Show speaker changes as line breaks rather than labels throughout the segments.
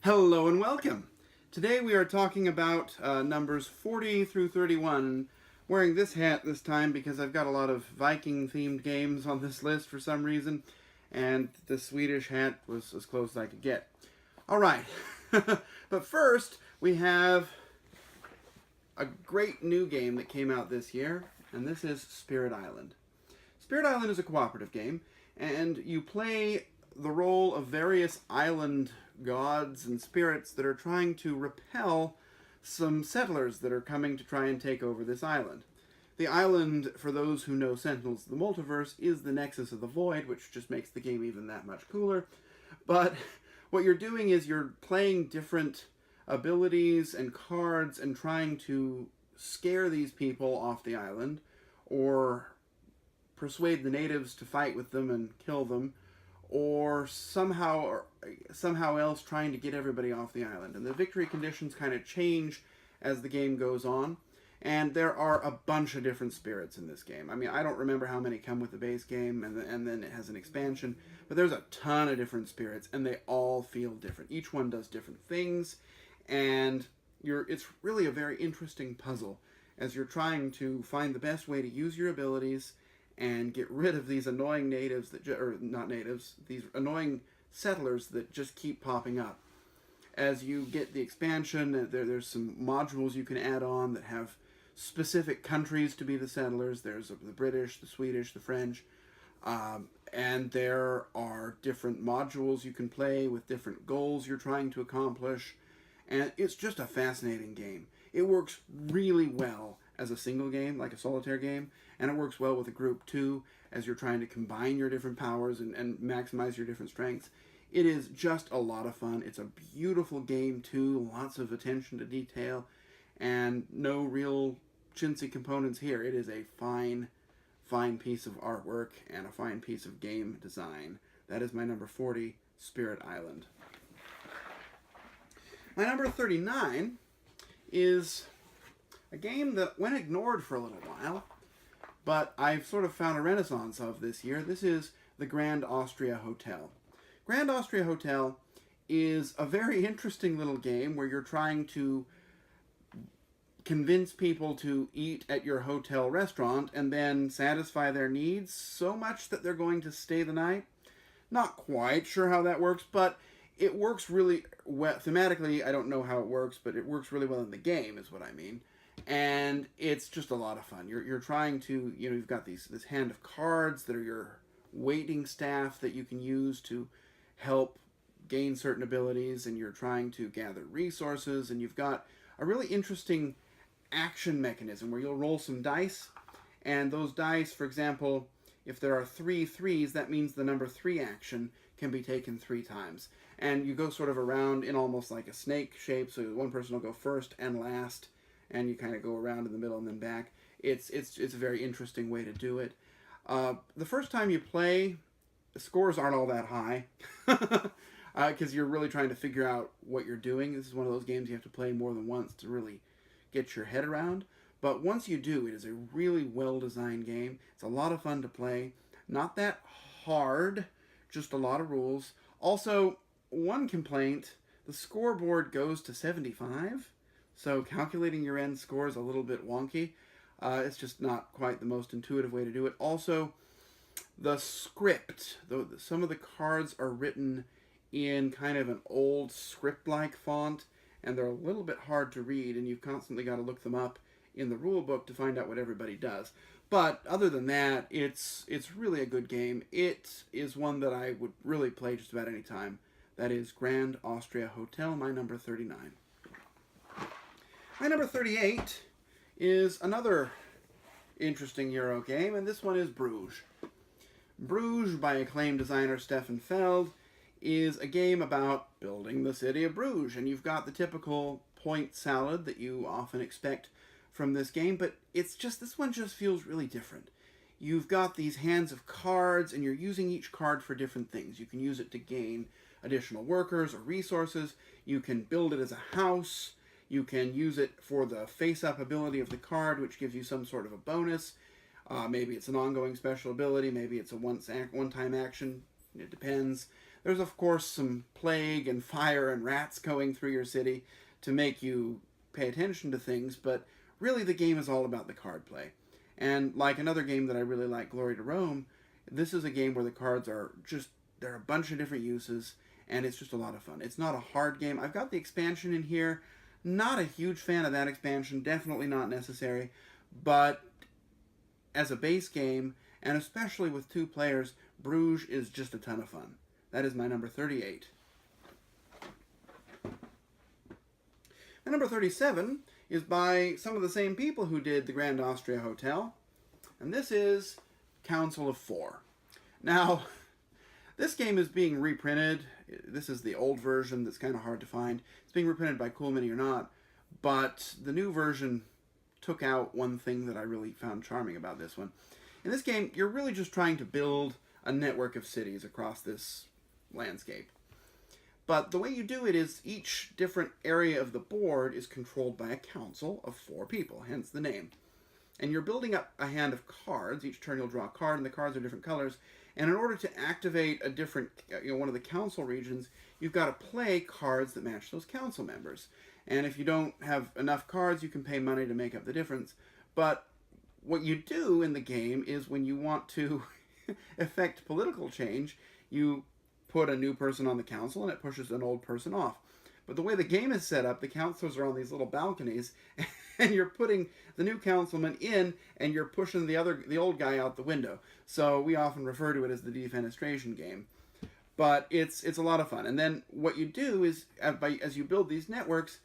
Hello and welcome. Today we are talking about numbers 40 through 31. Wearing this hat this time because I've got a lot of Viking themed games on this list for some reason, and the Swedish hat was as close as I could get. Alright, but first we have a great new game that came out this year, and this is Spirit Island. Spirit Island is a cooperative game, and you play the role of various island gods and spirits that are trying to repel some settlers that are coming to try and take over this island. The island, for those who know Sentinels of the Multiverse, is the Nexus of the Void, which just makes the game even that much cooler. But what you're doing is you're playing different abilities and cards and trying to scare these people off the island, or persuade the natives to fight with them and kill them, or somehow else trying to get everybody off the island. And the victory conditions kind of change as the game goes on. And there are a bunch of different spirits in this game. I mean, I don't remember how many come with the base game, and then it has an expansion. But there's a ton of different spirits, and they all feel different. Each one does different things, and it's really a very interesting puzzle as you're trying to find the best way to use your abilities and get rid of these annoying natives these annoying settlers that just keep popping up. As you get the expansion, there's some modules you can add on that have specific countries to be the settlers. There's the British, the Swedish, the French, and there are different modules you can play with different goals you're trying to accomplish, and it's just a fascinating game. It works really well as a single game, like a solitaire game, and it works well with a group too, as you're trying to combine your different powers and maximize your different strengths. It is just a lot of fun. It's a beautiful game too, lots of attention to detail, and no real chintzy components here. It is a fine piece of artwork and a fine piece of game design. That is my number 40, Spirit Island. My number 39 is a game that went ignored for a little while, but I've sort of found a renaissance of this year. This is the Grand Austria Hotel. Grand Austria Hotel is a very interesting little game where you're trying to convince people to eat at your hotel restaurant and then satisfy their needs so much that they're going to stay the night. Not quite sure how that works, but it works really well. Thematically, I don't know how it works, but it works really well in the game, is what I mean. And it's just a lot of fun. You're trying to, you've got this hand of cards that are your waiting staff that you can use to help gain certain abilities, and you're trying to gather resources, and you've got a really interesting action mechanism where you'll roll some dice, and those dice, for example, if there are 3 threes, that means the number 3 action can be taken 3 times. And you go sort of around in almost like a snake shape, so one person will go first and last, and you kind of go around in the middle and then back. It's a very interesting way to do it. The first time you play, the scores aren't all that high, because you're really trying to figure out what you're doing. This is one of those games you have to play more than once to really get your head around. But once you do, it is a really well-designed game. It's a lot of fun to play. Not that hard, just a lot of rules. Also, one complaint, the scoreboard goes to 75. So calculating your end score is a little bit wonky. It's just not quite the most intuitive way to do it. Also, the script, some of the cards are written in kind of an old script-like font, and they're a little bit hard to read, and you've constantly got to look them up in the rule book to find out what everybody does. But other than that, it's really a good game. It is one that I would really play just about any time. That is Grand Austria Hotel, my number 39. My number 38 is another interesting Euro game, and this one is Bruges. Bruges, by acclaimed designer Stefan Feld, is a game about building the city of Bruges, and you've got the typical point salad that you often expect from this game, but this one just feels really different. You've got these hands of cards, and you're using each card for different things. You can use it to gain additional workers or resources. You can build it as a house. You can use it for the face-up ability of the card, which gives you some sort of a bonus. Maybe it's an ongoing special ability. Maybe it's a one-time action. It depends. There's, of course, some plague and fire and rats going through your city to make you pay attention to things, but really the game is all about the card play. And like another game that I really like, Glory to Rome, this is a game where the cards are just, there are a bunch of different uses, and it's just a lot of fun. It's not a hard game. I've got the expansion in here. Not a huge fan of that expansion, definitely not necessary, but as a base game, and especially with 2 players, Bruges is just a ton of fun. That is my number 38. My number 37 is by some of the same people who did the Grand Austria Hotel, and this is Council of Four. Now, this game is being reprinted. This is the old version that's kind of hard to find. It's being reprinted by Cool Mini or not, but the new version took out one thing that I really found charming about this one. In this game, you're really just trying to build a network of cities across this landscape. But the way you do it is each different area of the board is controlled by a council of 4 people, hence the name. And you're building up a hand of cards. Each turn you'll draw a card, and the cards are different colors. And in order to activate a different, one of the council regions, you've got to play cards that match those council members. And if you don't have enough cards, you can pay money to make up the difference. But what you do in the game is when you want to effect political change, you put a new person on the council and it pushes an old person off. But the way the game is set up, the councilors are on these little balconies, and you're putting the new councilman in, and you're pushing the old guy out the window. So we often refer to it as the defenestration game. But it's a lot of fun. And then what you do is, as you build these networks,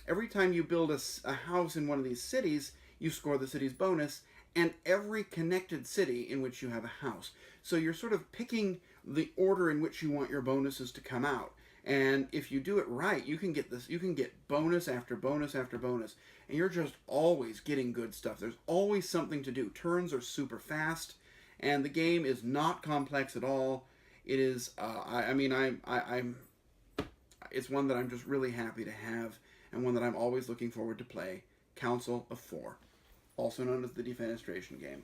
every time you build a house in one of these cities, you score the city's bonus, and every connected city in which you have a house. So you're sort of picking the order in which you want your bonuses to come out. And if you do it right, you can get bonus after bonus after bonus. And you're just always getting good stuff. There's always something to do. Turns are super fast, and the game is not complex at all. It is, it's one that I'm just really happy to have, and one that I'm always looking forward to play. Council of Four, also known as the defenestration game.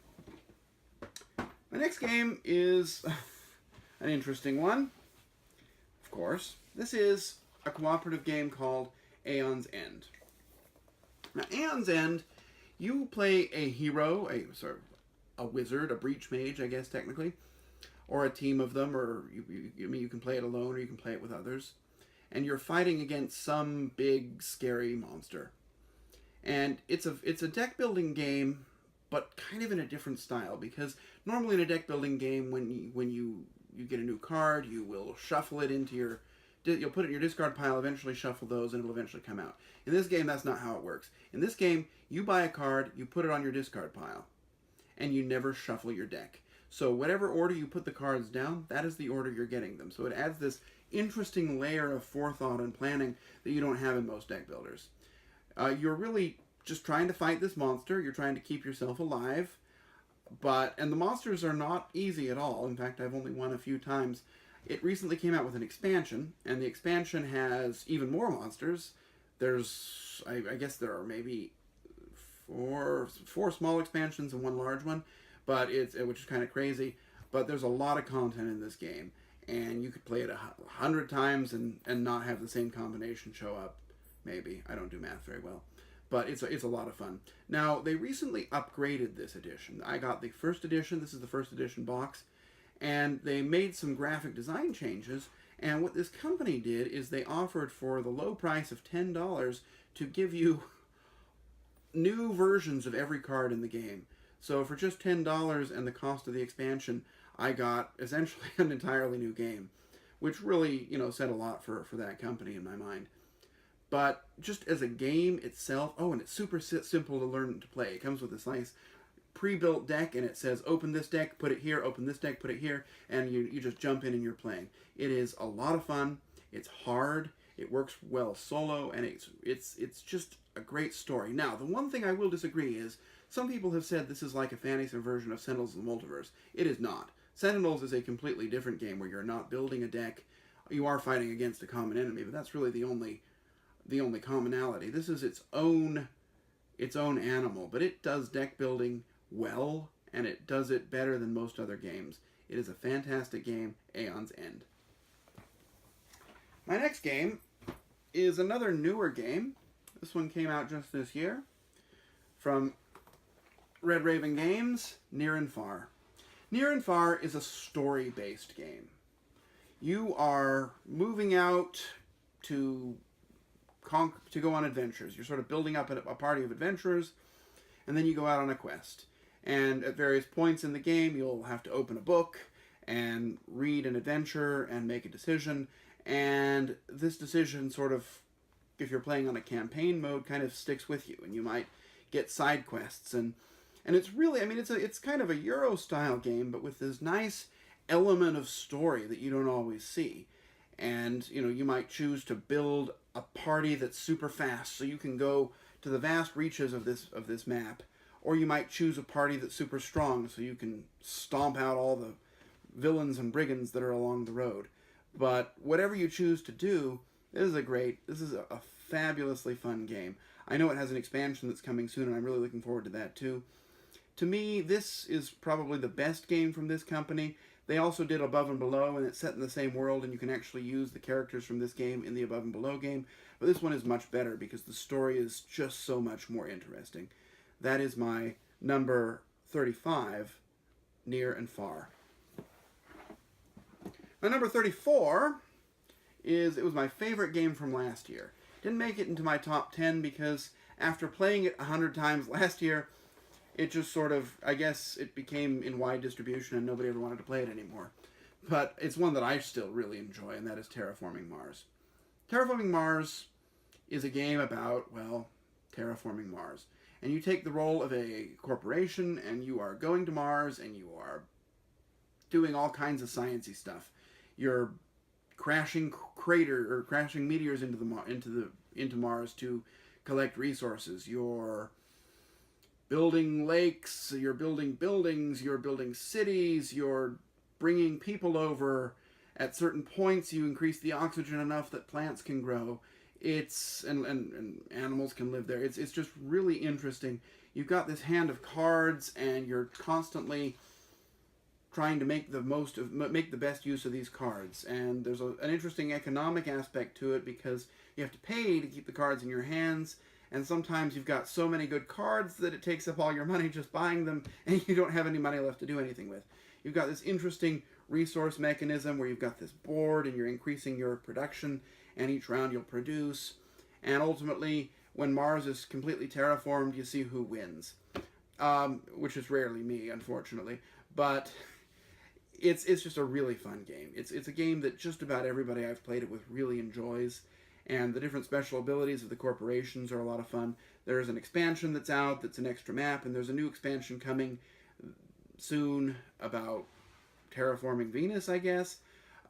My next game is an interesting one. Of course, this is a cooperative game called Aeons End. Now, Aeons End, you play a hero, a wizard, a breach mage, I guess technically, or a team of them, or you can play it alone, or you can play it with others, and you're fighting against some big scary monster. And it's a deck building game, but kind of in a different style, because normally in a deck building game, when you get a new card, you will shuffle it into you'll put it in your discard pile, eventually shuffle those, and it'll eventually come out. In this game, that's not how it works. In this game, you buy a card, you put it on your discard pile, and you never shuffle your deck. So whatever order you put the cards down, that is the order you're getting them. So it adds this interesting layer of forethought and planning that you don't have in most deck builders. You're really just trying to fight this monster. You're trying to keep yourself alive. And the monsters are not easy at all. In fact, I've only won a few times. It recently came out with an expansion, and the expansion has even more monsters. There's, I guess there are maybe four small expansions and one large one, which is kind of crazy. But there's a lot of content in this game, and you could play it 100 times and not have the same combination show up. Maybe. I don't do math very well. But it's a lot of fun. Now, they recently upgraded this edition. I got the first edition. This is the first edition box. And they made some graphic design changes. And what this company did is they offered, for the low price of $10, to give you new versions of every card in the game. So for just $10 and the cost of the expansion, I got essentially an entirely new game, which really, said a lot for that company in my mind. But just as a game itself, and it's super simple to learn to play. It comes with this nice pre-built deck, and it says, open this deck, put it here, open this deck, put it here, and you just jump in and you're playing. It is a lot of fun. It's hard. It works well solo, and it's just a great story. Now, the one thing I will disagree is, some people have said this is like a fantasy version of Sentinels of the Multiverse. It is not. Sentinels is a completely different game where you're not building a deck. You are fighting against a common enemy, but that's really the only commonality. This is its own animal, but it does deck building well, and it does it better than most other games. It is a fantastic game, Aeons End. My next game is another newer game. This one came out just this year from Red Raven Games, Near and Far. Near and Far is a story-based game. You are moving out to go on adventures. You're sort of building up a party of adventurers, and then you go out on a quest. And at various points in the game, you'll have to open a book and read an adventure and make a decision. And this decision sort of, if you're playing on a campaign mode, kind of sticks with you. And you might get side quests. And it's really, I mean, it's kind of a Euro-style game, but with this nice element of story that you don't always see. And, you know, you might choose to build a party that's super fast so you can go to the vast reaches of this map. Or you might choose a party that's super strong so you can stomp out all the villains and brigands that are along the road. But whatever you choose to do, this is a fabulously fun game. I know it has an expansion that's coming soon, and I'm really looking forward to that too. To me, this is probably the best game from this company. They also did Above and Below, and it's set in the same world, and you can actually use the characters from this game in the Above and Below game. But this one is much better because the story is just so much more interesting. That is my number 35, Near and Far. My number 34 it was my favorite game from last year. Didn't make it into my top 10 because after playing it 100 times last year, it just sort of, I guess, it became in wide distribution and nobody ever wanted to play it anymore. But it's one that I still really enjoy, and that is Terraforming Mars. Terraforming Mars is a game about, well, terraforming Mars. And you take the role of a corporation, and you are going to Mars, and you are doing all kinds of sciencey stuff. You're crashing meteors into Mars to collect resources. You're building lakes. You're building buildings. You're building cities. You're bringing people over. At certain points, you increase the oxygen enough that plants can grow. And animals can live there. It's just really interesting. You've got this hand of cards, and you're constantly trying to make the best use of these cards. And there's an interesting economic aspect to it because you have to pay to keep the cards in your hands. And sometimes you've got so many good cards that it takes up all your money just buying them, and you don't have any money left to do anything with. You've got this interesting resource mechanism where you've got this board, and you're increasing your production. And each round you'll produce. And ultimately, when Mars is completely terraformed, you see who wins. Which is rarely me, unfortunately. But it's just a really fun game. It's a game that just about everybody I've played it with really enjoys. And the different special abilities of the corporations are a lot of fun. There's an expansion that's out that's an extra map. And there's a new expansion coming soon about terraforming Venus, I guess.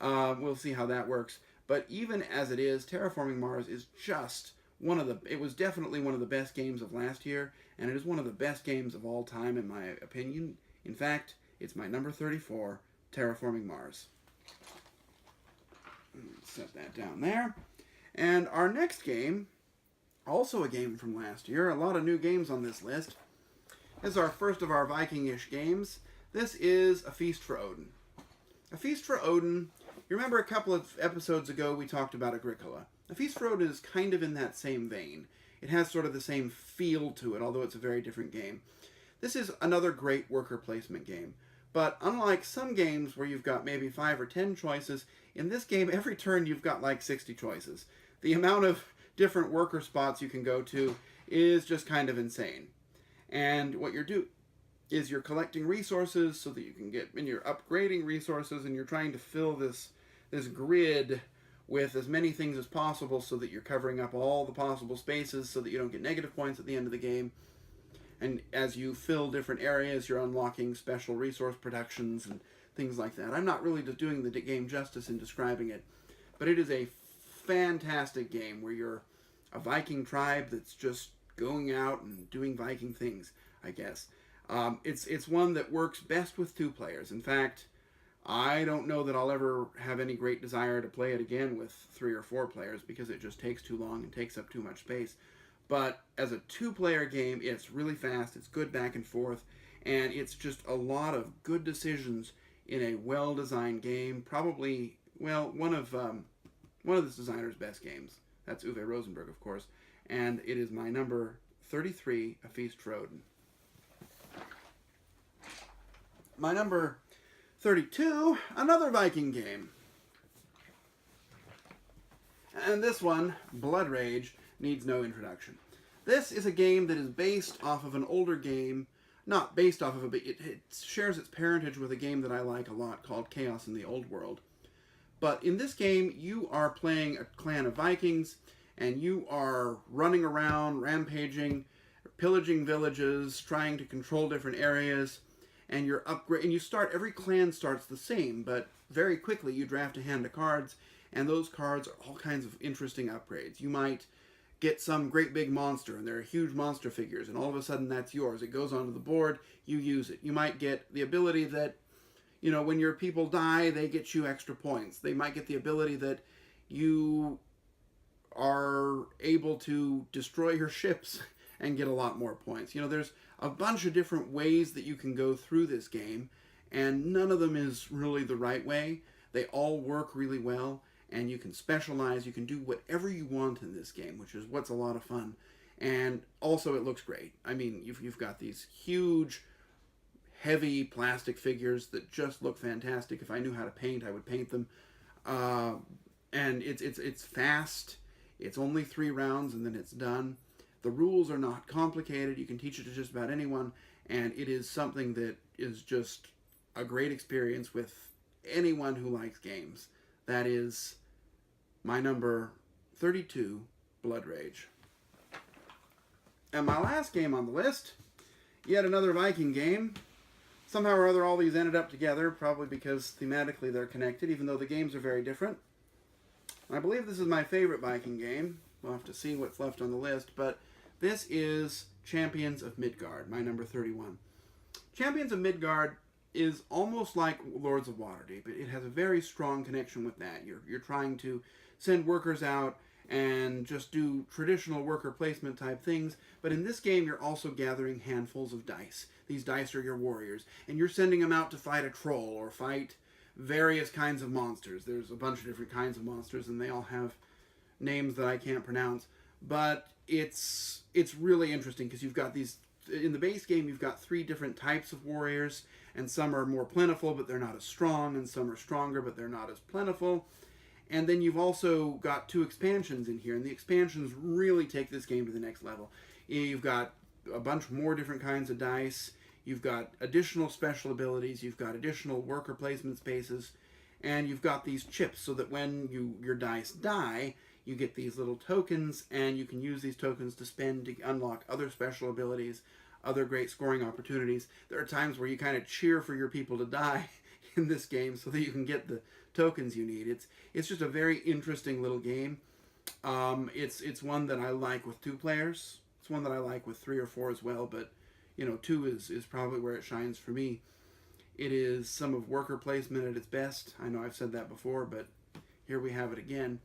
We'll see how that works. But even as it is, Terraforming Mars is just it was definitely one of the best games of last year, and it is one of the best games of all time in my opinion. In fact, it's my number 34, Terraforming Mars. Set that down there. And our next game, also a game from last year, a lot of new games on this list. This is our first of our Viking-ish games. This is A Feast for Odin. A Feast for Odin. You remember a couple of episodes ago we talked about Agricola. A Feast for Odin is kind of in that same vein. It has sort of the same feel to it, although it's a very different game. This is another great worker placement game. But unlike some games where you've got maybe 5 or 10 choices, in this game every turn you've got like 60 choices. The amount of different worker spots you can go to is just kind of insane. And what you're doing is you're collecting resources so that you can and you're upgrading resources, and you're trying to fill this grid with as many things as possible so that you're covering up all the possible spaces so that you don't get negative points at the end of the game. And as you fill different areas, you're unlocking special resource productions and things like that. I'm not really just doing the game justice in describing it, but it is a fantastic game where you're a Viking tribe that's just going out and doing Viking things, I guess. It's one that works best with 2 players. In fact, I don't know that I'll ever have any great desire to play it again with 3 or 4 players because it just takes too long and takes up too much space. But as a 2-player game, it's really fast, it's good back and forth, and it's just a lot of good decisions in a well-designed game. Probably, well, one of one of this designer's best games. That's Uwe Rosenberg, of course. And it is my number 33, A Feast for Odin. My number 32, another Viking game. And this one, Blood Rage, needs no introduction. This is a game that is based off of an older game, not based off of it, but it shares its parentage with a game that I like a lot called Chaos in the Old World. But in this game, you are playing a clan of Vikings, and you are running around, rampaging, pillaging villages, trying to control different areas, and every clan starts the same, but very quickly you draft a hand of cards, and those cards are all kinds of interesting upgrades. You might get some great big monster, and there are huge monster figures, and all of a sudden that's yours. It goes onto the board, you use it. You might get the ability that, when your people die, they get you extra points. They might get the ability that you are able to destroy your ships and get a lot more points. There's a bunch of different ways that you can go through this game, and none of them is really the right way. They all work really well, and you can specialize. You can do whatever you want in this game, which is what's a lot of fun. And also, it looks great. I mean, you've got these huge, heavy plastic figures that just look fantastic. If I knew how to paint, I would paint them. And it's fast. It's only 3 rounds, and then it's done. The rules are not complicated. You can teach it to just about anyone, and it is something that is just a great experience with anyone who likes games. That is my number 32, Blood Rage. And my last game on the list, yet another Viking game. Somehow or other, all these ended up together, probably because thematically they're connected, even though the games are very different. I believe this is my favorite Viking game. We'll have to see what's left on the list, but this is Champions of Midgard, my number 31. Champions of Midgard is almost like Lords of Waterdeep. It has a very strong connection with that. You're trying to send workers out and just do traditional worker placement type things, but in this game you're also gathering handfuls of dice. These dice are your warriors, and you're sending them out to fight a troll or fight various kinds of monsters. There's a bunch of different kinds of monsters, and they all have names that I can't pronounce, but it's really interesting because you've got these, in the base game you've got 3 different types of warriors, and some are more plentiful but they're not as strong, and some are stronger but they're not as plentiful. And then you've also got 2 expansions in here, and the expansions really take this game to the next level. You've got a bunch more different kinds of dice, you've got additional special abilities, you've got additional worker placement spaces, and you've got these chips so that when your dice die, you get these little tokens, and you can use these tokens to spend to unlock other special abilities, other great scoring opportunities. There are times where you kind of cheer for your people to die in this game so that you can get the tokens you need. It's just a very interesting little game. It's one that I like with 2 players. It's one that I like with 3 or 4 as well, but 2 is probably where it shines for me. It is some of worker placement at its best. I know I've said that before, but here we have it again.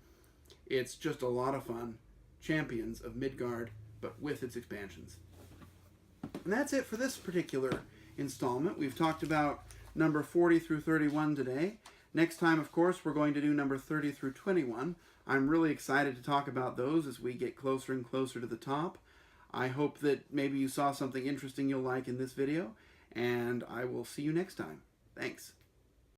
It's just a lot of fun. Champions of Midgard, but with its expansions. And that's it for this particular installment. We've talked about number 40 through 31 today. Next time, of course, we're going to do number 30 through 21. I'm really excited to talk about those as we get closer and closer to the top. I hope that maybe you saw something interesting you'll like in this video, and I will see you next time. Thanks.